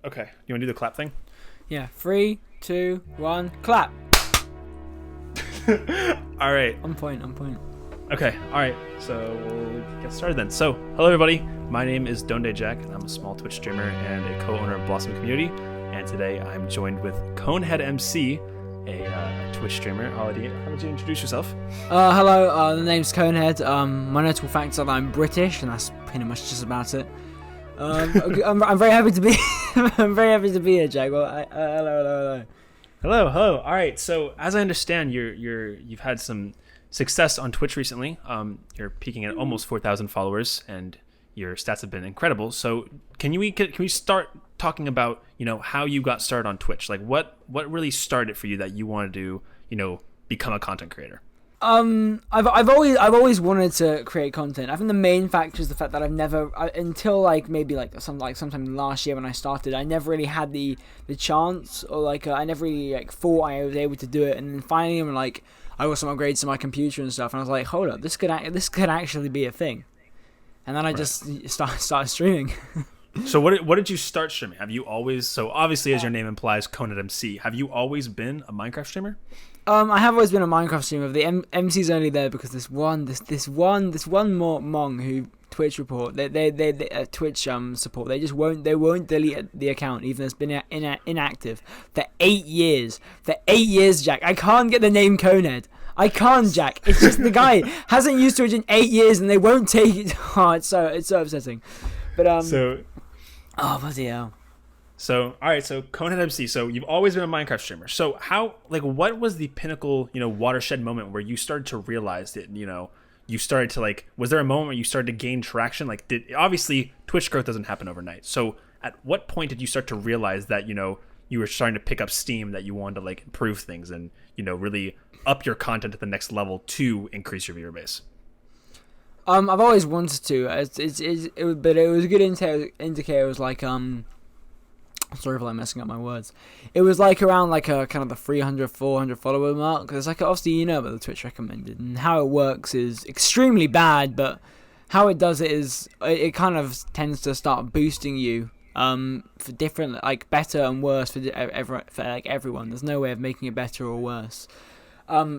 Okay. You want to do the clap thing? Yeah. 3, 2, 1, clap. All right. On point. Okay. All right. So we'll get started then. So, hello everybody. My name is Donde Jack, and I'm a small Twitch streamer and a co-owner of Blossom Community. And today I'm joined with ConeheadMC, a Twitch streamer. How would you introduce yourself? Hello. The name's Conehead. My notable fact is that I'm British, and that's pretty much just about it. I'm very happy to be. I'm very happy to be here, Jack. Well, hello. Hello. All right. So, as I understand, you've had some success on Twitch recently. You're peaking at almost 4,000 followers, and your stats have been incredible. So, can we start talking about how you got started on Twitch? Like, what really started for you that you wanted to become a content creator? I've always wanted to create content. I think the main factor is the fact that I've never until sometime last year when I started, I never really had the chance, or I never really thought I was able to do it. And then finally, I got some upgrades to my computer and stuff, and I was like, hold up, this could actually be a thing. And then I just started streaming. So what did you start streaming? Have you always, so obviously as your name implies, ConeheadMC, have you always been a Minecraft streamer? I have always been a Minecraft streamer. The MC's only there because this one more Mong who Twitch report, they Twitch support. They won't delete the account even though it's been inactive for 8 years. For 8 years, Jack. I can't get the name Conehead. I can't, Jack. It's just the guy hasn't used Twitch in 8 years and they won't take it. Oh, it's so upsetting. But oh bloody hell. So, all right, so ConeheadMC, so you've always been a Minecraft streamer. So what was the pinnacle, watershed moment where you started to realize that, you started to was there a moment where you started to gain traction? Obviously Twitch growth doesn't happen overnight. So at what point did you start to realize that, you were starting to pick up steam, that you wanted to improve things and, really up your content at the next level to increase your viewer base? I've always wanted to, but it was a good indicator. It was sorry for messing up my words. It was around a kind of the 300, 400 follower mark. Because obviously about the Twitch recommended, and how it works is extremely bad. But how it does it is it kind of tends to start boosting you for different better and worse for everyone. There's no way of making it better or worse.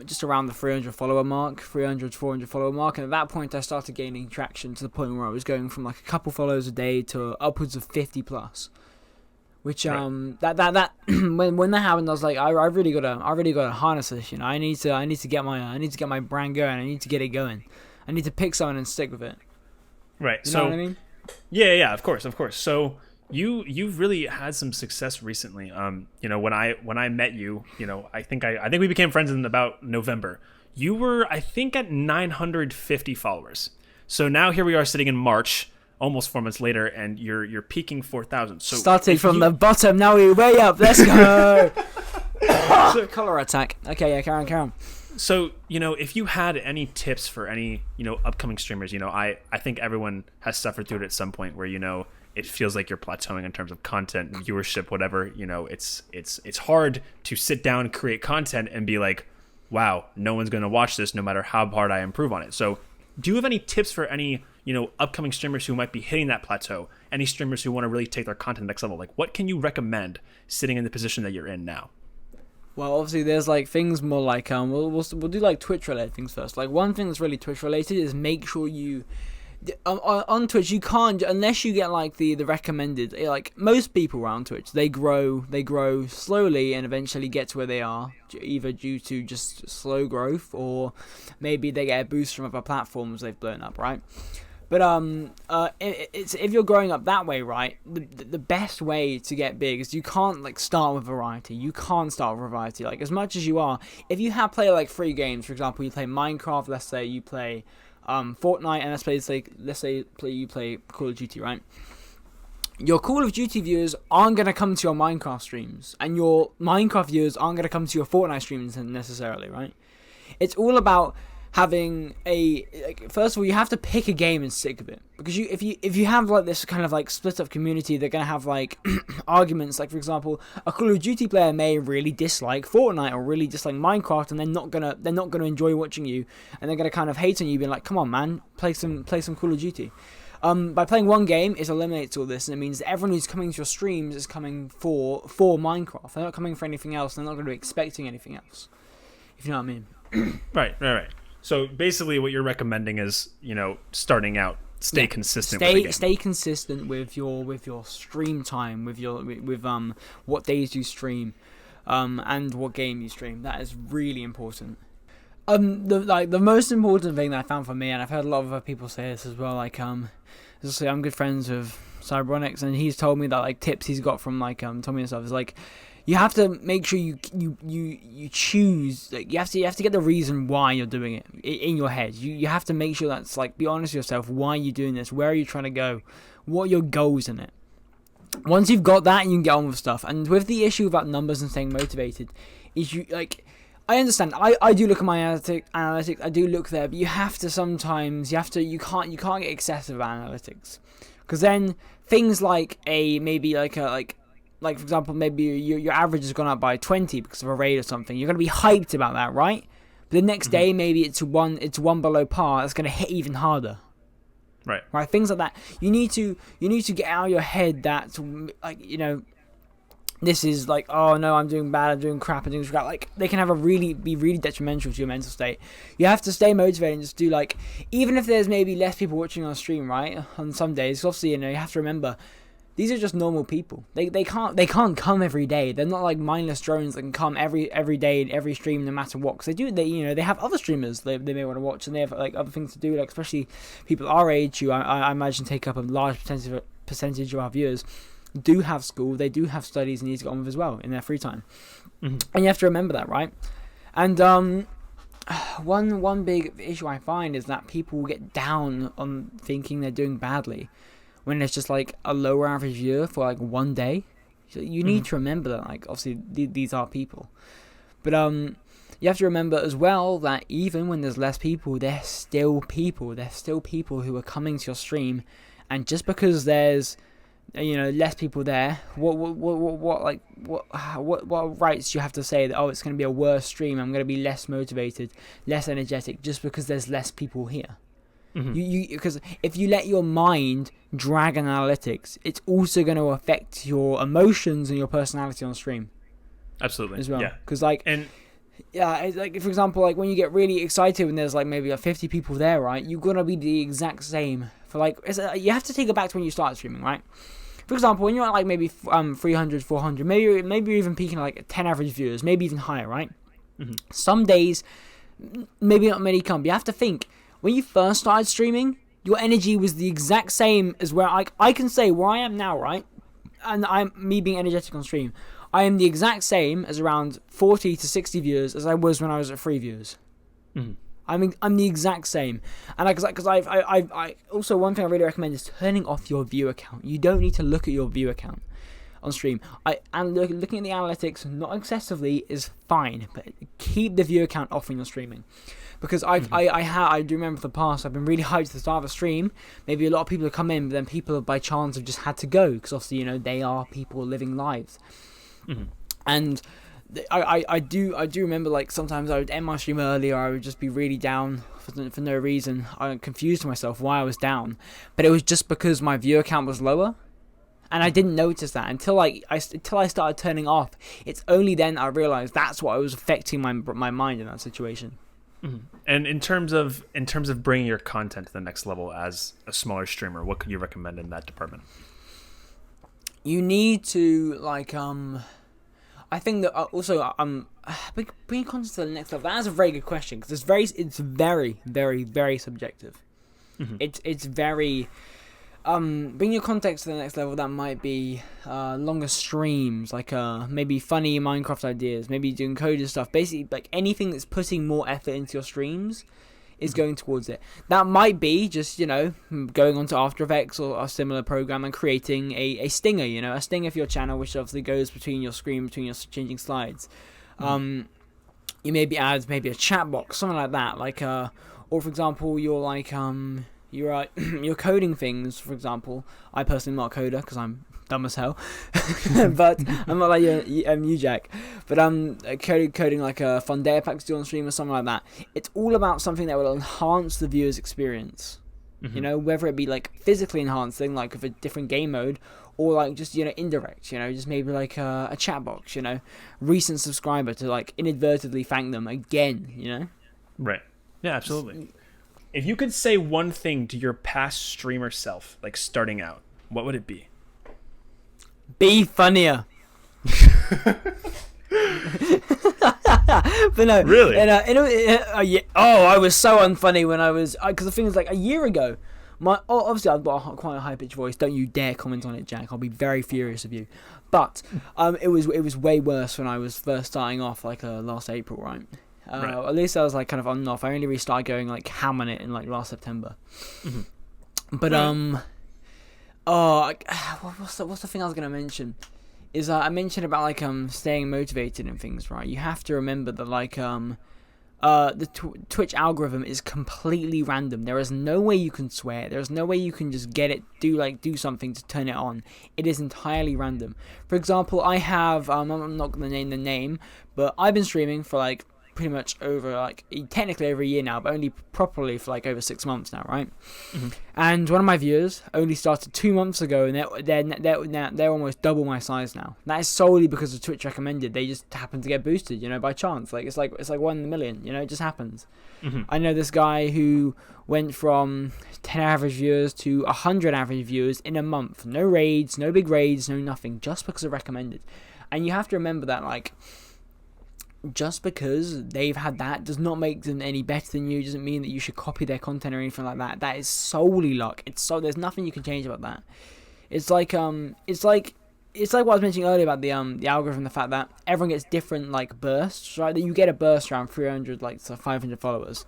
Just around the 300 follower mark, 300 to 400 follower mark, and at that point I started gaining traction to the point where I was going from a couple followers a day to upwards of 50 plus. Which right. that when that happened, I was like, I really gotta harness this. I need to get my brand going. I need to get it going. I need to pick someone and stick with it. Right. You know what I mean? Yeah. Of course. So you've really had some success recently. When I met you, I think we became friends in about November. You were, I think, at 950 followers. So now here we are sitting in March, almost 4 months later, and you're peaking 4,000. So started from the bottom, now we're way up. Let's go. Color attack. Okay, yeah, carry on. So, if you had any tips for any, upcoming streamers, I think everyone has suffered through it at some point where, it feels like you're plateauing in terms of content, viewership, whatever. It's hard to sit down and create content and be like, wow, no one's going to watch this no matter how hard I improve on it. So do you have any tips for any, upcoming streamers who might be hitting that plateau? Any streamers who want to really take their content next level? What can you recommend sitting in the position that you're in now? Well, obviously there's things more we'll do Twitch related things first. One thing that's really Twitch related is make sure you on Twitch you can't, unless you get the recommended. Most people around Twitch, they grow slowly and eventually get to where they are, either due to just slow growth or maybe they get a boost from other platforms they've blown up, right? But if you're growing up that way, right, the best way to get big is you can't start with variety. You can't start with variety. As much as you are, if you play free games, for example, you play Minecraft. Let's say you play Fortnite, and let's say you play Call of Duty, right? Your Call of Duty viewers aren't going to come to your Minecraft streams, and your Minecraft viewers aren't going to come to your Fortnite streams necessarily, right? It's all about having first of all, you have to pick a game and stick with it, because if you have this kind of split up community, they're gonna have arguments. For example, a Call of Duty player may really dislike Fortnite or really dislike Minecraft, and they're not gonna enjoy watching you, and they're gonna kind of hate on you, being like, come on man, play some Call of Duty. By playing one game, it eliminates all this, and it means that everyone who's coming to your streams is coming for Minecraft. They're not coming for anything else. They're not going to be expecting anything else. If you know what I mean. Right. So basically, what you're recommending is, starting out, stay consistent. With the game. Stay consistent with your stream time, with what days you stream, and what game you stream. That is really important. The most important thing that I found for me, and I've heard a lot of other people say this as well. I'm good friends with Cyberonics, and he's told me that tips he's got from Tommy and stuff is you have to make sure you choose. You have to get the reason why you're doing it in your head. You have to make sure that's be honest with yourself. Why are you doing this? Where are you trying to go? What are your goals in it? Once you've got that, you can get on with stuff. And with the issue about numbers and staying motivated, is I understand. I do look at my analytics. I do look there, but you can't get excessive analytics, because then things for example, maybe your average has gone up by 20 because of a raid or something. You're gonna be hyped about that, right? But the next day, maybe it's one below par. It's gonna hit even harder. Right. Things like that. You need to get out of your head that this is oh no, I'm doing bad, I'm doing crap, they can be really detrimental to your mental state. You have to stay motivated and just do even if there's maybe less people watching on stream, right? On some days, obviously, you have to remember these are just normal people. They can't come every day. They're not mindless drones that can come every day in every stream no matter what. Because they have other streamers they may want to watch, and they have other things to do. Especially people our age who I imagine take up a large percentage of our viewers, do have school, they do have studies and need to get on with as well in their free time. And you have to remember that, right? And one big issue I find is that people get down on thinking they're doing badly when it's just a lower average viewer for one day. So you need to remember that obviously these are people, but you have to remember as well that even when there's less people, they're still people who are coming to your stream. And just because there's less people there, what rights do you have to say that it's going to be a worse stream, I'm going to be less motivated, less energetic just because there's less people here? Because if you let your mind drag on analytics, it's also going to affect your emotions and your personality on stream. Absolutely, as well. Yeah, because for example, when you get really excited when there's maybe 50 people there, right? You're gonna be the exact same for you have to take it back to when you start streaming, right? For example, when you're at maybe 300, 400, maybe you're even peaking at 10 average viewers, maybe even higher, right? Some days, maybe not many come. But you have to think, when you first started streaming, your energy was the exact same as where I can say where I am now, right? And me being energetic on stream, I am the exact same as around 40 to 60 viewers as I was when I was at 3 viewers. I'm the exact same. And because I also, one thing I really recommend is turning off your viewer count. You don't need to look at your viewer count on stream. Looking at the analytics, not excessively, is fine, but keep the viewer count off when you're streaming. Because I do remember the past, I've been really hyped at the start of a stream. Maybe a lot of people have come in, but then people by chance have just had to go. Because obviously, they are people living lives. And I do remember sometimes I would end my stream early, or I would just be really down for no reason. I confused myself why I was down. But it was just because my viewer count was lower. And I didn't notice that until I started turning off. It's only then I realized that's what was affecting my mind in that situation. And in terms of bringing your content to the next level as a smaller streamer, what could you recommend in that department? You need to I think that also bring content to the next level. That is a very good question, because it's very, very, very subjective. It's very bring your context to the next level. That might be longer streams, maybe funny Minecraft ideas, maybe doing coded stuff. Basically, anything that's putting more effort into your streams is going towards it. That might be just going onto After Effects or a similar program and creating a stinger, a stinger for your channel, which obviously goes between your screen, between your changing slides. You maybe add a chat box, something like that, or for example, you're coding things. For example, I personally am not a coder because I'm dumb as hell, but I'm not like you, Jack. But I'm coding a fun data pack to do on stream or something like that. It's all about something that will enhance the viewer's experience. You know, whether it be like physically enhancing, like with a different game mode, or like just, you know, indirect, you know, just maybe like a chat box, you know, recent subscriber to like inadvertently thank them again, you know. Right. Yeah, absolutely. If you could say one thing to your past streamer self, like starting out, what would it be? Be funnier. But no, really. Yeah, I was so unfunny when I was, because the thing is, like, a year ago, obviously I've got quite a high pitched voice. Don't you dare comment on it, Jack. I'll be very furious of you. But it was way worse when I was first starting off, like last April, right? Right. At least I was like kind of on and off. I only really started going like ham on it in like last September. But what's the thing I was gonna mention? Is I mentioned about like staying motivated and things, right? You have to remember that like the Twitch algorithm is completely random. There is no way you can swear. There is no way you can just get it, do something to turn it on. It is entirely random. For example, I have I'm not gonna name the name, but I've been streaming for like pretty much over like technically over a year now, but only properly for like over 6 months now, right? And one of my viewers only started 2 months ago, and they're almost double my size now. That is solely because of Twitch recommended. They just happen to get boosted, you know, by chance. Like it's like 1 in a million, you know, it just happens. I know this guy who went from 10 average viewers to 100 average viewers in a month. No raids, no big raids, no nothing, just because of recommended. And you have to remember that like, just because they've had that does not make them any better than you. Doesn't mean that you should copy their content or anything like that. That is solely luck. There's nothing you can change about that. It's like what I was mentioning earlier about the algorithm, the fact that everyone gets different like bursts, right? That you get a burst around 300 like to 500 followers,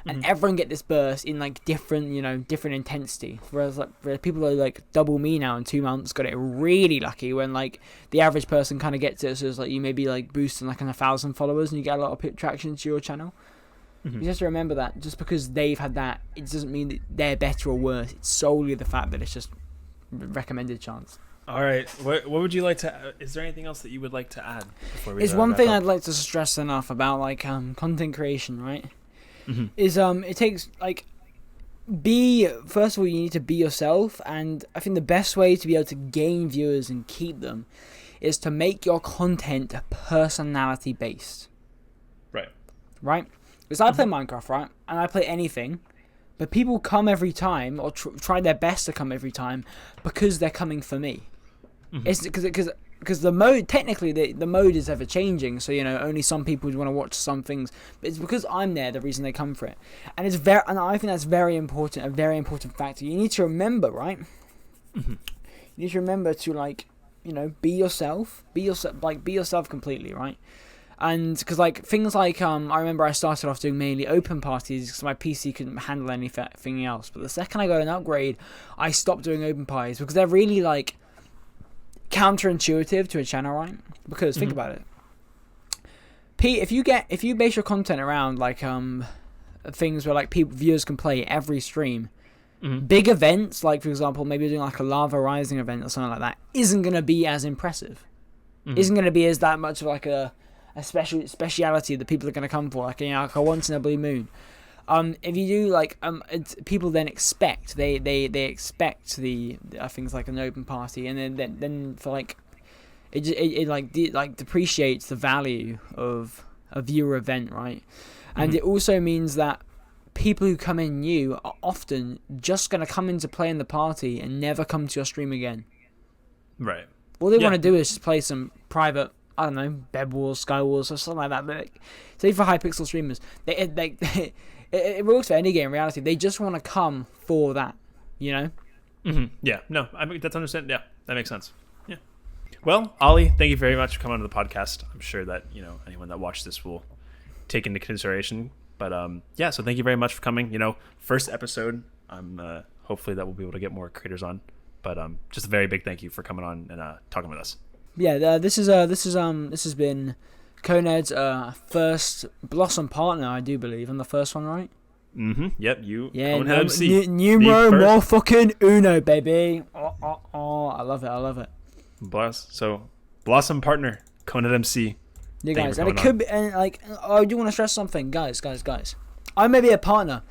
and everyone get this burst in like different intensity. Whereas like people that are like double me now in 2 months got it really lucky, when like the average person kind of gets it. So it's like you may be like boosting like 1,000 followers and you get a lot of traction to your channel. You just have to remember that just because they've had that, it doesn't mean that they're better or worse. It's solely the fact that it's just recommended chance. All right. What would you like to? Is there anything else that you would like to add? It's one thing I'd like to stress enough about like content creation, right? Is it takes like first of all, you need to be yourself, and I think the best way to be able to gain viewers and keep them is to make your content personality based. Right? Because I play Minecraft, right? And I play anything, but people come every time, or try their best to come every time, because they're coming for me. It's because the mode, technically the mode is ever changing, so you know only some people want to watch some things, but it's because I'm there the reason they come for it. And and I think that's a very important factor. You need to remember, right? You need to remember to like, you know, be yourself completely, right? And because like things like I remember I started off doing mainly open parties because my PC couldn't handle anything else, but the second I got an upgrade I stopped doing open parties because they're really like counterintuitive to a channel, right? Because think about it, if you base your content around like things where like viewers can play every stream, big events like for example maybe doing like a lava rising event or something like that isn't going to be as impressive, isn't going to be as that much of like a speciality that people are going to come for, like, you know, like a once in a blue moon. If you do like people then expect they expect the things like an open party, and then for like it depreciates the value of a viewer event, right? And it also means that people who come in new are often just going to come in to play in the party and never come to your stream again. Right. All they want to do is just play some private, I don't know, Bed Wars, Sky Wars, or something like that. But say for Hypixel streamers, it works for any game in reality. They just want to come for that, you know? Yeah, no, I mean, that's understand. Yeah, that makes sense. Yeah. Well, Ollie, thank you very much for coming on the podcast. I'm sure that, you know, anyone that watched this will take into consideration. But yeah, so thank you very much for coming. You know, first episode. Hopefully that we'll be able to get more creators on. But just a very big thank you for coming on and talking with us. Yeah, this has been Conehead's first Blossom partner, I do believe. I'm the first one, right? Yep, you. Yeah, ConeheadMC. Numero more fucking uno, baby. Oh, I love it. So Blossom partner, ConeheadMC. Yeah, guys, and it could be, and like, I do want to stress something, guys. I may be a partner,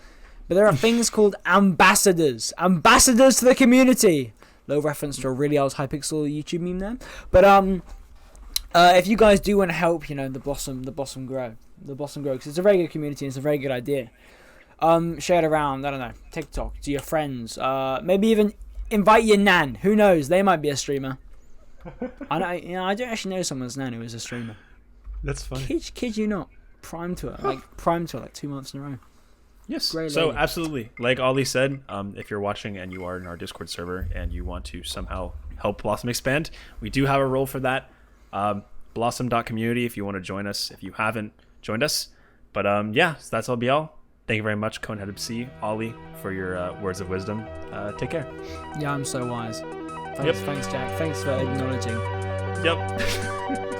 But there are things called ambassadors. Ambassadors to the community. Low reference to a really old Hypixel YouTube meme there. But if you guys do want to help, the Blossom grow, because it's a very good community and it's a very good idea. Share it around, I don't know, TikTok, to your friends. Maybe even invite your nan. Who knows? They might be a streamer. I don't actually know someone's nan who is a streamer. That's funny. Kid you not. Prime to her like 2 months in a row. Yes. Great so lady. absolutely, like Ollie said, if you're watching and you are in our Discord server and you want to somehow help Blossom expand, we do have a role for that. Blossom.community if you want to join us, if you haven't joined us. But so that's all be all. Thank you very much, ConeheadMC, Ollie, for your words of wisdom. Take care. Yeah, I'm so wise. Thanks, Jack. Thanks for acknowledging. Yep.